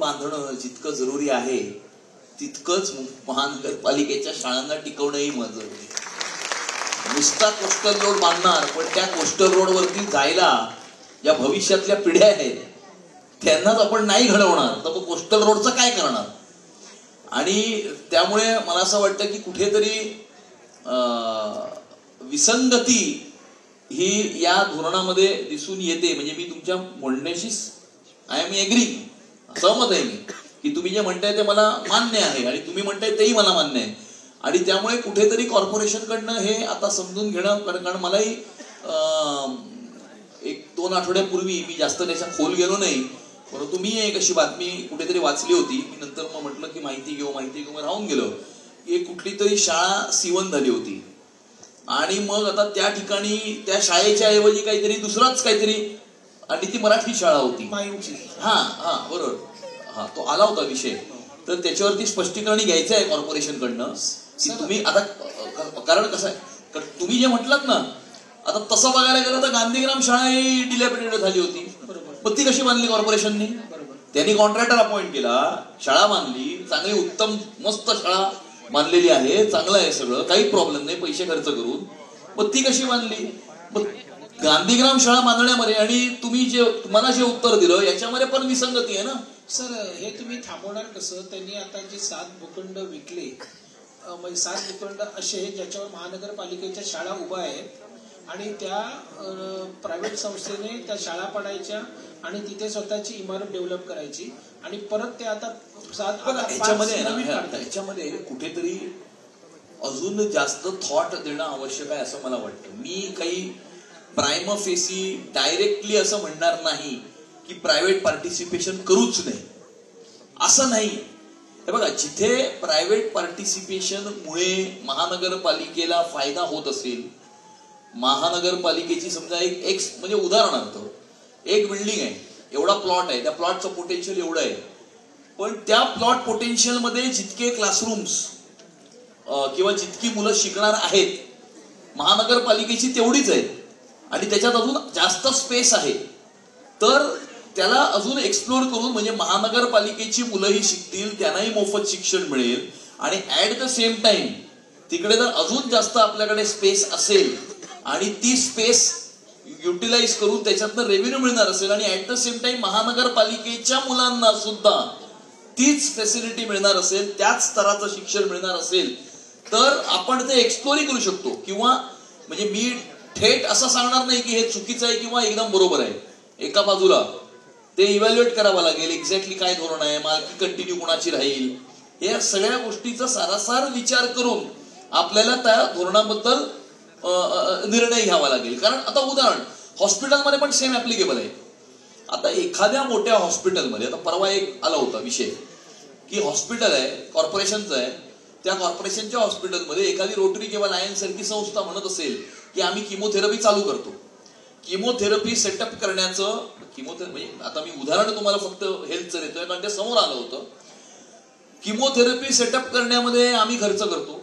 बांधणं जितकं जरुरी आहे तितकंच महानगरपालिकेच्या शाळांना टिकवणंही महत्त्वाचं आहे. नुसता कोस्टल रोड बांधणार पण त्या कोस्टल रोडवरती जायला या भविष्यातल्या पिढ्या आहेत त्यांनाच आपण नाही घडवणार तर मग कोस्टल रोडचं काय करणार. आणि त्यामुळे मला असं वाटतं की कुठेतरी विसंगती ही या धोरणामध्ये दिसून येते. म्हणजे मी तुमच्या म्हणण्याशी आय एम एग्री, सहमत आहे मी की तुम्ही जे म्हणताय ते मला मान्य आहे आणि तुम्ही म्हणताय तेही मला मान्य आहे. आणि त्यामुळे कुठेतरी कॉर्पोरेशनकडनं हे आता समजून घेणं, कारण मलाही 1-2 आठवड्यापूर्वी मी जास्त त्याच्या खोल गेलो नाही, परंतु मी एक अशी बातमी कुठेतरी वाचली होती की नंतर मग म्हटलं की माहिती घेऊ राहून गेलो की कुठली तरी शाळा सीवन झाली होती आणि मग आता त्या ठिकाणी त्या शाळेच्या ऐवजी काहीतरी दुसराच काहीतरी, आणि ती मराठी शाळा होती. हा बरोबर, हा तो आला होता विषय. तर त्याच्यावरती स्पष्टीकरण घ्यायचं आहे कॉर्पोरेशनकडनं की तुम्ही आता, कारण कसं आहे तुम्ही जे म्हटलात ना, आता तसं बघायला गेलं तर गांधीग्राम शाळा ही डिलॅपिडेटेड झाली होती, पण ती कशी बांधली कॉर्पोरेशननी? त्यांनी कॉन्ट्रॅक्टर अपॉइंट केला, शाळा बांधली, चांगली उत्तम मस्त शाळा बांधलेली आहे, चांगलं आहे सगळं, काही प्रॉब्लेम नाही पैसे खर्च करून, पण ती कशी बांधली? मग गांधीग्राम शाळा बांधण्यामध्ये आणि तुम्ही जे तुम्हाला जे उत्तर दिलं याच्यामध्ये पण विसंगती आहे ना सर. हे तुम्ही थांबवणार कसं? त्यांनी आता जे 7 भूखंड विकले, म्हणजे 7 भूखंड असे ज्याच्यावर महानगरपालिकेच्या शाळा उभ्या आहेत आणि त्या प्रायव्हेट संस्थेने त्या शाळा पाडायच्या आणि तिथे स्वतःची इमारत डेव्हलप करायची आणि परत ते आता 7 याच्यामध्ये कुठेतरी अजून जास्त थॉट देणं आवश्यक आहे असं मला वाटतं. मी काही प्रायमा फेसी डायरेक्टली असं म्हणणार नाही की प्रायव्हेट पार्टिसिपेशन करूच नाही, असं नाही. हे बघा, जिथे प्रायव्हेट पार्टिसिपेशन मुळे महानगरपालिकेला फायदा होत असेल, महानगरपालिकेची समजा एक म्हणजे उदाहरणार्थ एक बिल्डिंग आहे, एवढा प्लॉट आहे, त्या प्लॉटचं पोटेन्शियल एवढं आहे, पण त्या प्लॉट पोटेन्शियल मध्ये जितके क्लासरूम्स किंवा जितकी मुलं शिकणार आहेत महानगरपालिकेची तेवढीच आहेत आणि त्याच्यात अजून जास्त स्पेस आहे, तर त्याला अजून एक्सप्लोर करून म्हणजे महानगरपालिकेची मुलंही शिकतील, त्यांनाही मोफत शिक्षण मिळेल आणि ऍट द सेम टाइम तिकडे जर अजून जास्त आपल्याकडे स्पेस असेल आणि ती स्पेस युटिलाइज करून त्याच्यातनं रेव्हेन्यू मिळणार असेल आणि ऍट द सेम टाइम महानगरपालिकेच्या मुलांना सुद्धा तीच फॅसिलिटी मिळणार असेल, त्याच स्तराचं शिक्षण मिळणार असेल, तर आपण ते एक्सप्लोरही करू शकतो. किंवा म्हणजे मी थेट असं सांगणार नाही की हे चुकीचं आहे किंवा एकदम बरोबर आहे. एका बाजूला ते इव्हॅल्युएट करावं लागेल, एक्झॅक्टली काय धोरण आहे, मालकी कंटिन्यू कोणाची राहील, या सगळ्या गोष्टीचा सारासार विचार करून आपल्याला त्या धोरणाबद्दल निर्णय घ्यावा लागेल. कारण आता उदाहरण हॉस्पिटलमध्ये पण सेम ऍप्लिकेबल आहे. आता एखाद्या मोठ्या हॉस्पिटलमध्ये, आता परवा एक आला होता विषय की हॉस्पिटल आहे, कॉर्पोरेशनचं आहे, त्या कॉर्पोरेशनच्या हॉस्पिटलमध्ये एखादी रोटरी किंवा लायन्स सारखी संस्था म्हणत असेल की आम्ही किमोथेरपी चालू करतो. किमोथेरपी सेटअप करण्याचं म्हणजे आता मी उदाहरण तुम्हाला फक्त हेल्थचं देतोय कारण ते समोर आलं होतं. किमोथेरपी सेटअप करण्यामध्ये आम्ही खर्च करतो,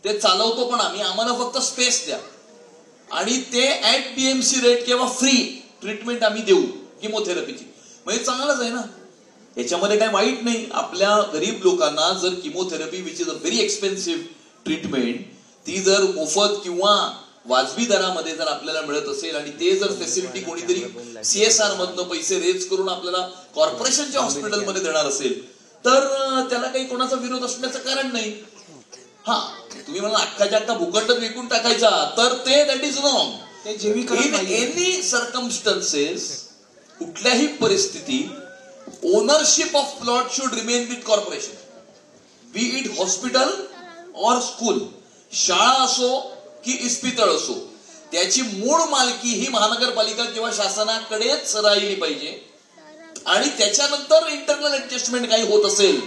ते चालवतो पण आम्ही, आम्हाला फक्त स्पेस द्या आणि ते ऍट बीएमसी रेट किंवा फ्री ट्रीटमेंट आम्ही देऊ किमोथेरपीची. म्हणजे चांगलंच आहे ना, याच्यामध्ये काही वाईट नाही. आपल्या गरीब लोकांना जर chemotherapy which is a very expensive treatment ती जर मोफत किंवा वाजवी दरामध्ये जर आपल्याला मिळत असेल आणि ते जर फॅसिलिटी कोणीतरी CSR मधनं पैसे रेज करून आपल्याला कॉर्पोरेशनच्या हॉस्पिटलमध्ये देणार असेल तर त्याला काही कोणाचा विरोध असण्याचं कारण नाही. हा, तुम्ही मला अख्खा भूखंड विकून टाकायचा तर ते that is wrong. In any circumstances, कुठल्याही परिस्थितीत ownership of plot should remain with corporation, B it hospital और स्कूल. शाळा असो की इस्पितळ असो, त्याची मूळ मालकी ही महानगरपालिका किंवा शासनाकडेच राहिली पाहिजे. आणि त्याच्यानंतर इंटरनल ऍडजस्टमेंट काही होत असेल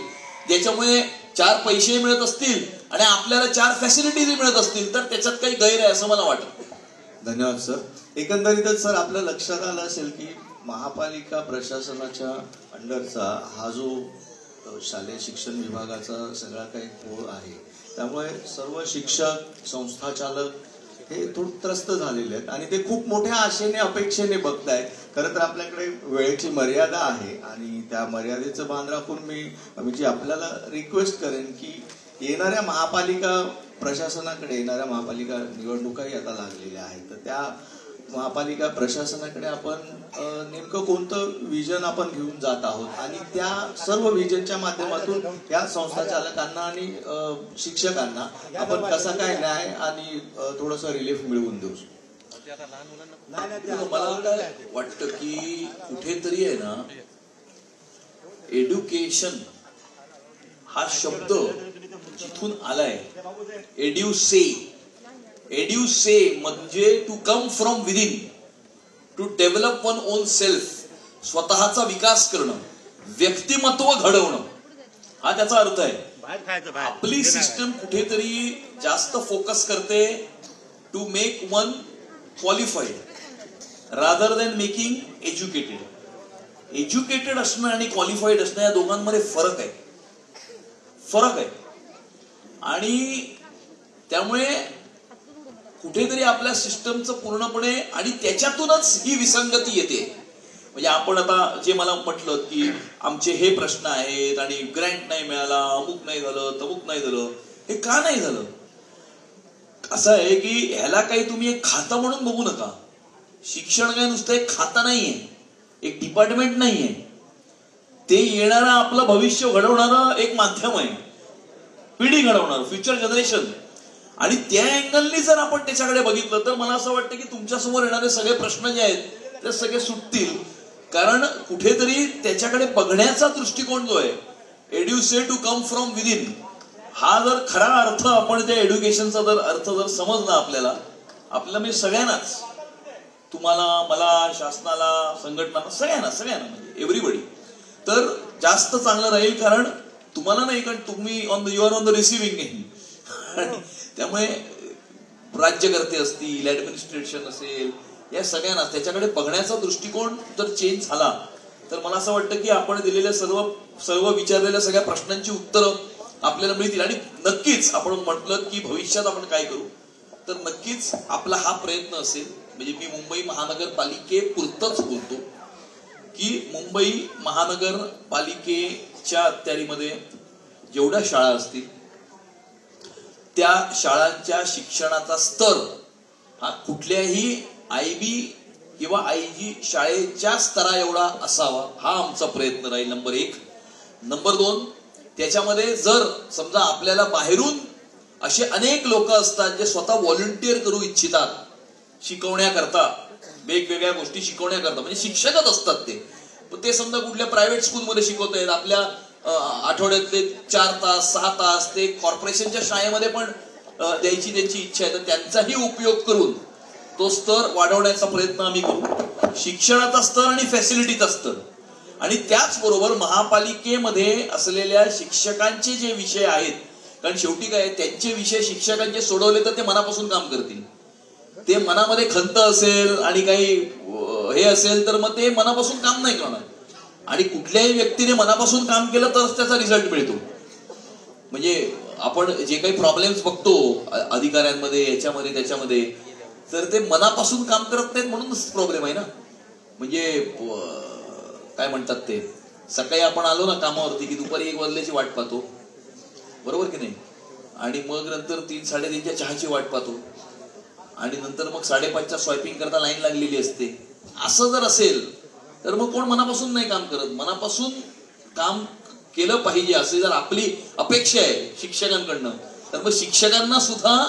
ज्याच्यामुळे 4 पैसे मिळत असतील आणि आपल्याला 4 फॅसिलिटीज मिळत असतील तर त्याच्यात काही गैर आहे असं मला वाटतं. धन्यवाद सर. एकंदरीतच सर आपल्या लक्षात आलं असेल की महापालिका प्रशासनाच्या अंडरचा हा जो शालेय शिक्षण विभागाचा सगळा काही पोळ आहे, त्यामुळे सर्व शिक्षक, संस्थाचालक हे थोडं त्रस्त झालेले आहेत आणि ते खूप मोठ्या आशेने अपेक्षेने बघतायत खरं तर आपल्याकडे वेळेची मर्यादा आहे आणि त्या मर्यादेचं भान राखून मी म्हणजे आपल्याला रिक्वेस्ट करेन की येणाऱ्या महापालिका प्रशासनाकडे येणाऱ्या महापालिका निवडणुकाही आता लागलेल्या आहेत, तर त्या महापालिका प्रशासनाकडे आपण नेमकं कोणतं विजन आपण घेऊन जात आहोत आणि त्या सर्व विजनच्या माध्यमातून या संस्था चालकांना आणि शिक्षकांना आपण कसा काय न्याय आणि थोडंसं रिलीफ मिळवून देऊ. मला काय वाटतं की कुठेतरी आहे ना, एड्युकेशन हा शब्द जिथून आलाय, एड्युसे म्हणजे to come from within, to develop one own self, स्वतःचा विकास करणं, व्यक्तिमत्व घडवणं, हा त्याचा अर्थ आहे. आपली सिस्टम कुठेतरी जास्त फोकस करते to make one qualified rather than making educated. Educated असणं आणि क्वालिफाईड असणं या दोघांमध्ये फरक आहे. आणि त्यामुळे कुठेतरी आपल्या सिस्टमचं पूर्णपणे, आणि त्याच्यातूनच ही विसंगती येते. म्हणजे आपण आता जे मला म्हटलं की आमचे हे प्रश्न आहेत आणि ग्रँट नाही मिळाला, अमुक नाही झालं, तमुक नाही झालं, हे का नाही झालं? असं आहे की ह्याला काही तुम्ही एक खातं म्हणून बघू नका. शिक्षण काय नुसतं एक खातं नाहीये, एक डिपार्टमेंट नाहीये, ते येणारं आपलं भविष्य घडवणारं एक माध्यम आहे, पिढी घडवणार, फ्युचर जनरेशन. आणि त्या अँगलनी जर आपण त्याच्याकडे बघितलं तर मला असं वाटतं की तुमच्यासमोर येणारे सगळे प्रश्न जे आहेत ते सगळे सुटतील. कारण कुठेतरी त्याच्याकडे बघण्याचा दृष्टिकोन जो आहे, एड्युसे टू कम फ्रॉम विदिन, हा जर खरा अर्थ आपण त्या एड्युकेशनचा जर अर्थ जर समजला आपल्याला म्हणजे सगळ्यांनाच, तुम्हाला, मला, शासनाला, संघटनांना, सगळ्यांना म्हणजे एव्हरीबडी, तर जास्त चांगलं राहील. कारण तुम्हाला नाही, कारण तुम्ही you are on the receiving end. त्यामुळे राज्यकर्ते असतील, ऍडमिनिस्ट्रेशन असेल, या सगळ्यांना त्याच्याकडे बघण्याचा दृष्टिकोन जर चेंज झाला तर मला असं वाटतं की आपण दिलेल्या सर्व विचारलेल्या सगळ्या प्रश्नांची उत्तरं आपल्याला मिळतील. आणि नक्कीच आपण म्हटलं की भविष्यात आपण काय करू, तर नक्कीच आपला हा प्रयत्न असेल. म्हणजे मी मुंबई महानगरपालिकेपुरतच बोलतो की मुंबई महानगरपालिकेच्या अखत्यारीमध्ये जेवढ्या शाळा असतील त्या शाळांच्या शिक्षणाचा स्तर हा कुठल्याही IB किंवा IG शाळेच्या स्तरा एवढा असावा, हा आमचा प्रयत्न राहील. नंबर 1. नंबर 2, त्याच्यामध्ये जर समजा आपल्याला बाहेरून असे अनेक लोक असतात जे स्वतः व्हॉलंटिअर करू इच्छितात शिकवण्याकरता, वेगवेगळ्या गोष्टी शिकवण्याकरता, म्हणजे शिक्षकच असतात ते समजा कुठल्या प्रायव्हेट स्कूलमध्ये शिकवत आहेत, आपल्या आठवड्यातले 4 तास 6 तास ते कॉर्पोरेशनच्या शाळेमध्ये पण द्यायची त्यांची इच्छा आहे, तर त्यांचाही उपयोग करून तो स्तर वाढवण्याचा प्रयत्न आम्ही करू. शिक्षणाचा स्तर आणि फॅसिलिटीचा स्तर, आणि त्याचबरोबर महापालिकेमध्ये असलेल्या शिक्षकांचे जे विषय आहेत, कारण शेवटी काय त्यांचे विषय शिक्षकांचे सोडवले तर ते मनापासून काम करतील. ते मनामध्ये खंत असेल आणि काही हे असेल तर मग ते मनापासून काम नाही करणार. आणि कुठल्याही व्यक्तीने मनापासून काम केलं तरच त्याचा रिझल्ट मिळतो. म्हणजे आपण जे काही प्रॉब्लेम्स बघतो अधिकाऱ्यांमध्ये, याच्यामध्ये त्याच्यामध्ये, तर ते मनापासून काम करत नाहीत म्हणूनच प्रॉब्लेम आहे ना. म्हणजे काय म्हणतात ते, सकाळी आपण आलो ना कामावरती की दुपारी 1 वाजल्याची वाट पाहतो, बरोबर की नाही, आणि मग नंतर 3 साडेतीनच्या चहाची वाट पाहतो, आणि नंतर मग 5:30च्या स्वॅपिंग करता लाईन लागलेली असते. असं जर असेल तर मग कोण मनापासून नाही काम करत. मनापासून काम केलं पाहिजे असे जर आपली अपेक्षा आहे शिक्षकांकडनं, तर मग शिक्षकांना सुद्धा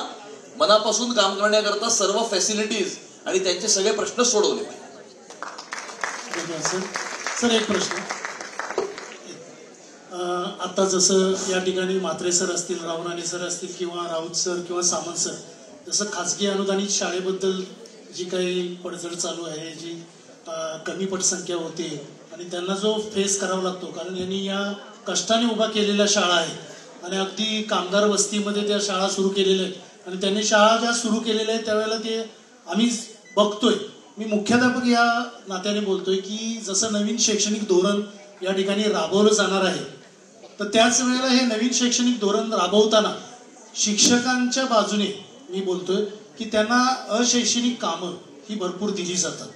मनापासून काम करण्याकरता सर्व फॅसिलिटीज आणि त्यांचे सगळे प्रश्न सोडवले पाहिजे. सर एक प्रश्न, आता जसं या ठिकाणी म्हात्रे सर असतील, रावणाने सर असतील किंवा राऊत सर किंवा सामंत सर, जसं खाजगी अनुदानित शाळेबद्दल जी काही पडझड चालू आहे, जी कमी पटसंख्या होते आणि त्यांना जो फेस करावा लागतो, कारण यांनी या कष्टाने उभा केलेल्या शाळा आहेत आणि अगदी कामगार वस्तीमध्ये त्या शाळा सुरू केलेल्या आहेत आणि त्यांनी शाळा ज्या सुरू केलेल्या आहेत त्यावेळेला ते आम्ही बघतोय. मी मुख्याध्यापक या नात्याने बोलतोय की जसं नवीन शैक्षणिक धोरण या ठिकाणी राबवलं जाणार आहे, तर त्याच वेळेला हे नवीन शैक्षणिक धोरण राबवताना शिक्षकांच्या बाजूने मी बोलतोय की त्यांना अशैक्षणिक कामं ही भरपूर दिली जातात.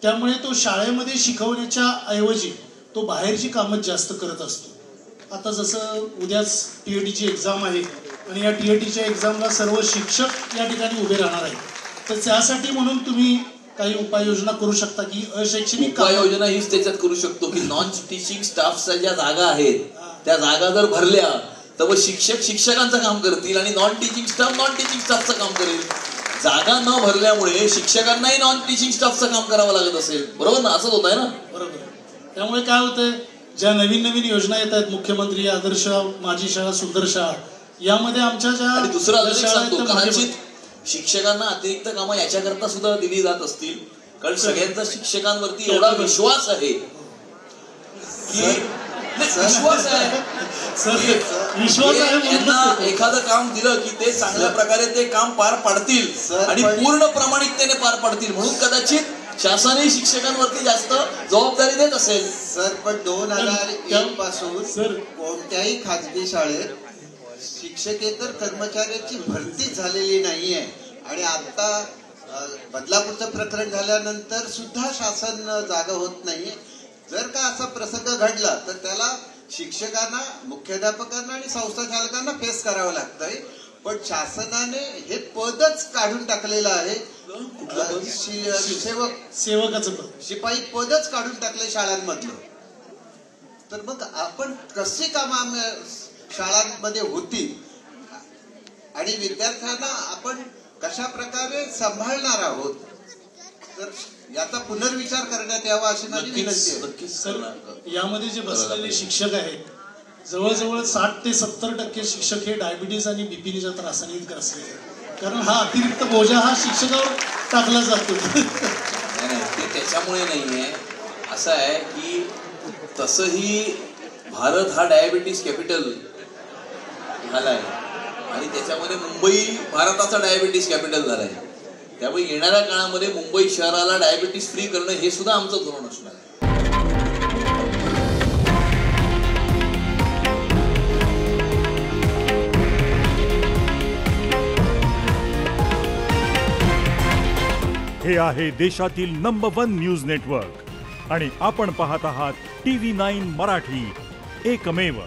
त्यामुळे तो शाळेमध्ये शिकवण्याच्या ऐवजी तो बाहेरची कामं जास्त करत असतो. आता जसं उद्याच TETची एक्झाम आहे आणि या TETच्या एक्झामला सर्व शिक्षक या ठिकाणी उभे राहणार आहेत, तर त्यासाठी म्हणून तुम्ही काही उपाययोजना करू शकता की अशैक्षणिक उपाययोजना हीच त्याच्यात करू शकतो की नॉन टीचिंग स्टाफच्या ज्या जागा आहेत त्या जागा जर भरल्या तर मग शिक्षक शिक्षकांचं काम करतील आणि नॉन टीचिंग स्टाफचं काम करेल. जागा न भरल्यामुळे शिक्षकांनाही नॉन टीचिंग स्टाफचं काम करावं लागत असेल, बरोबर ना? असंच होत आहे ना. बरोबर. त्यामुळे काय होतंय, ज्या नवीन नवीन योजना येत आहेत, मुख्यमंत्री आदर्श माझी शाळा सुंदर शाळा, यामध्ये आमच्या ज्या आणि दुसरं अजून एक शाळा आहेत सांगतो, त्या मागे कदाचित शिक्षकांना अतिरिक्त कामं याच्याकरता सुद्धा दिली जात असतील, कारण सगळ्यांचा शिक्षकांवरती एवढा विश्वास आहे की विश्वास आहे यांना एखादं काम दिलं की ते चांगल्या प्रकारे ते काम पार पाडतील आणि पूर्ण प्रामाणिकतेने पार पाडतील, म्हणून कदाचित शासनही शिक्षकांवरती जास्त जबाबदारी देत असेल. सर, पण 2001 पासून कोणत्याही खाजगी शाळेत शिक्षकेतर कर्मचाऱ्याची भरती झालेली नाहीये आणि आता बदलापूरचं प्रकरण झाल्यानंतर सुद्धा शासन जागा होत नाहीये. जर का असा प्रसंग घडला तर त्याला शिक्षकांना, मुख्याध्यापकांना आणि संस्था चालकांना फेस करावं लागतंय. पण शासनाने हे पदच काढून टाकलेलं आहे, सेवकाचं पद, शिपाई पदच काढून टाकले शाळांमधलं. तर मग आपण कशी कामं शाळांमध्ये होती आणि विद्यार्थ्यांना आपण कशा प्रकारे सांभाळणार आहोत, तर याचा पुनर्विचार करण्यात यावा अशी माझी विनंती आहे. सर, यामध्ये जे बसलेले शिक्षक आहेत जवळजवळ 60 ते 70% शिक्षक हे डायबिटीज आणि बीपीच्या त्रासाने ग्रसले, कारण हा अतिरिक्त बोजा हा शिक्षकावर टाकला जातो. नाही, ते त्याच्यामुळे नाहीये. असं आहे की तसंही भारत हा डायबिटीस कॅपिटल झालाय आणि त्याच्यामध्ये मुंबई भारताचा डायबिटीस कॅपिटल झालाय. त्यामुळे येणाऱ्या काळामध्ये मुंबई शहराला डायबिटीस फ्री करणं हे सुद्धा आमचं धोरण असणार आहे. हे आहे देशातील नंबर 1 न्यूज नेटवर्क आणि आपण पाहत आहात TV9 मराठी, एकमेव.